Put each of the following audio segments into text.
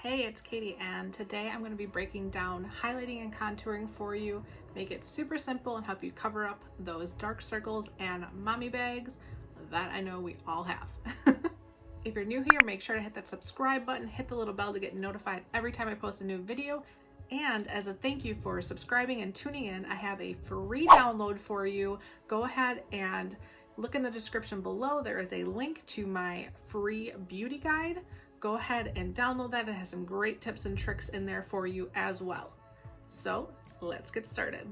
Hey, it's Katie, and today I'm going to be breaking down highlighting and contouring for you, make it super simple and help you cover up those dark circles and mommy bags that I know we all have. If you're new here, make sure to hit that subscribe button, hit the little bell to get notified every time I post a new video. And as a thank you for subscribing and tuning in, I have a free download for you. Go ahead and look in the description below. There is a link to my free beauty guide. Go ahead and download that. It has some great tips and tricks in there for you as well. So let's get started.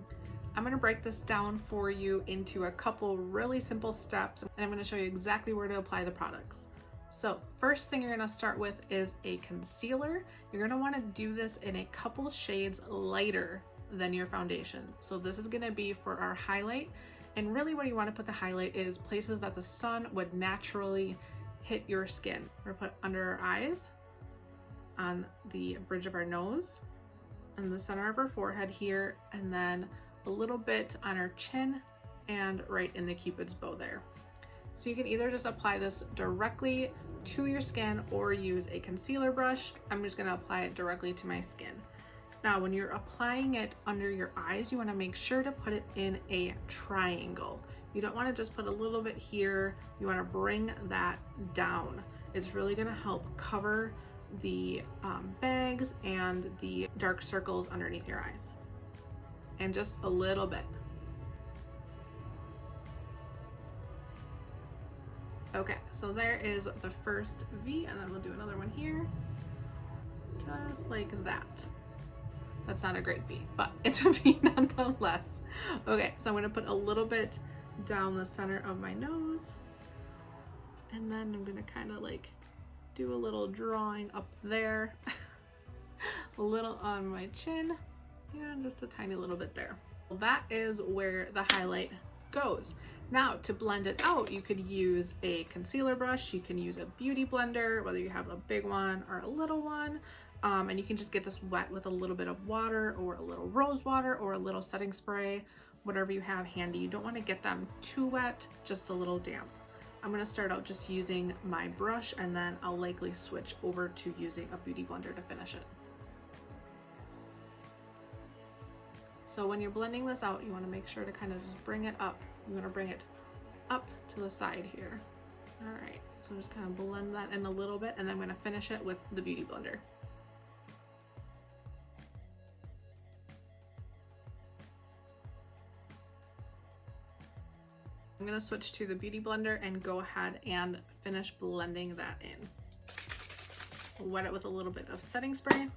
I'm going to break this down for you into a couple really simple steps, and I'm going to show you exactly where to apply the products. So first thing you're going to start with is a concealer. You're going to want to do this in a couple shades lighter than your foundation. So this is going to be for our highlight, and really where you want to put the highlight is places that the sun would naturally hit your skin. We're going to put under our eyes, on the bridge of our nose, in the center of our forehead here, and then a little bit on our chin and right in the Cupid's bow there. So you can either just apply this directly to your skin or use a concealer brush. I'm just going to apply it directly to my skin. Now, when you're applying it under your eyes, you want to make sure to put it in a triangle. You don't want to just put a little bit here. You want to bring that down. It's really going to help cover the bags and the dark circles underneath your eyes. And just a little bit. Okay, so there is the first V, and then we'll do another one here. Just like that. That's not a great V, but it's a V nonetheless. Okay, so I'm going to put a little bit down the center of my nose, and then I'm going to kind of like do a little drawing up there, a little on my chin, and just a tiny little bit there. Well, that is where the highlight goes. Now, to blend it out, you could use a concealer brush, you can use a beauty blender, whether you have a big one or a little one, and you can just get this wet with a little bit of water or a little rose water or a little setting spray, whatever you have handy. You don't want to get them too wet, just a little damp. I'm going to start out just using my brush, and then I'll likely switch over to using a beauty blender to finish it. So when you're blending this out, you want to make sure to kind of just bring it up. You want to bring it up to the side here. All right, so just kind of blend that in a little bit, and then I'm going to finish it with the beauty blender. I'm going to switch to the beauty blender and go ahead and finish blending that in. Wet it with a little bit of setting spray.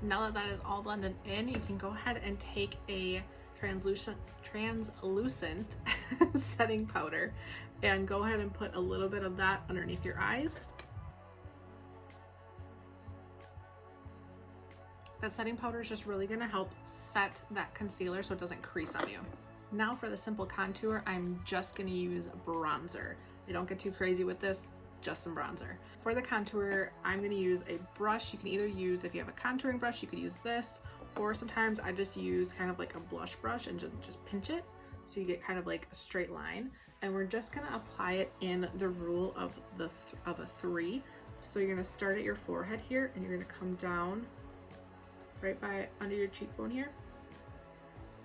Now that that is all blended in, you can go ahead and take a translucent setting powder and go ahead and put a little bit of that underneath your eyes. That setting powder is just really going to help set that concealer so it doesn't crease on you. Now for the simple contour, I'm just going to use bronzer. I don't get too crazy with this. Just some bronzer. For the contour, I'm going to use a brush. You can either use, if you have a contouring brush, you could use this, or sometimes I just use kind of like a blush brush and just pinch it so you get kind of like a straight line. And we're just going to apply it in the rule of a 3. So you're going to start at your forehead here, and you're going to come down right by under your cheekbone here,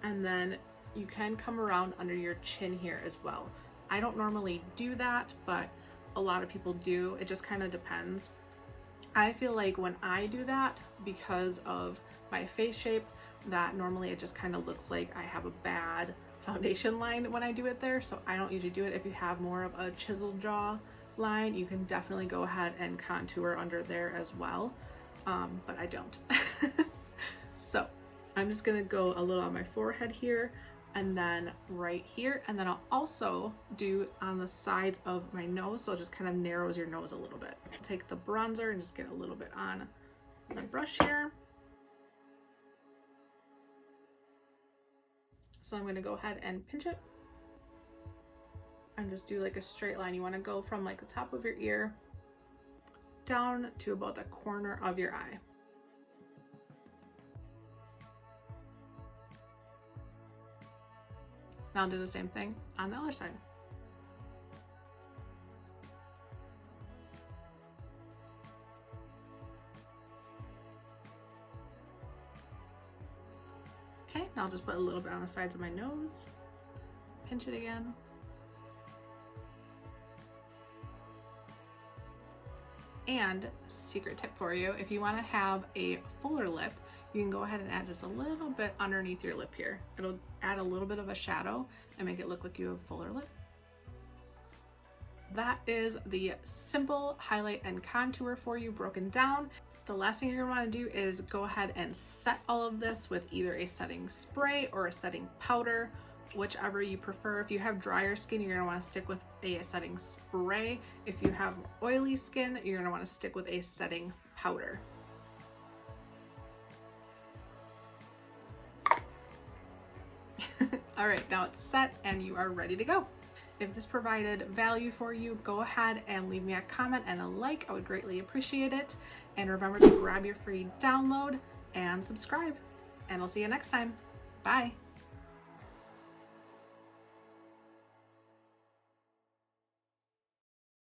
and then you can come around under your chin here as well. I don't normally do that, but a lot of people do. It just kind of depends. I feel like when I do that, because of my face shape, that normally it just kind of looks like I have a bad foundation line when I do it there, so I don't usually do it. If you have more of a chiseled jaw line, you can definitely go ahead and contour under there as well, but I don't. So I'm just gonna go a little on my forehead here, and then right here, and then I'll also do on the sides of my nose, so it just kind of narrows your nose a little bit. Take the bronzer and just get a little bit on the brush here. So I'm going to go ahead and pinch it and just do like a straight line. You want to go from like the top of your ear down to about the corner of your eye. Now do the same thing on the other side. Okay, now I'll just put a little bit on the sides of my nose. Pinch it again. And secret tip for you, if you want to have a fuller lip, you can go ahead and add just a little bit underneath your lip here. It'll add a little bit of a shadow and make it look like you have a fuller lip. That is the simple highlight and contour for you broken down. The last thing you're going to want to do is go ahead and set all of this with either a setting spray or a setting powder, whichever you prefer. If you have drier skin, you're going to want to stick with a setting spray. If you have oily skin, you're going to want to stick with a setting powder. All right, now it's set and you are ready to go. If this provided value for you, go ahead and leave me a comment and a like. I would greatly appreciate it. And remember to grab your free download and subscribe. And I'll see you next time. Bye.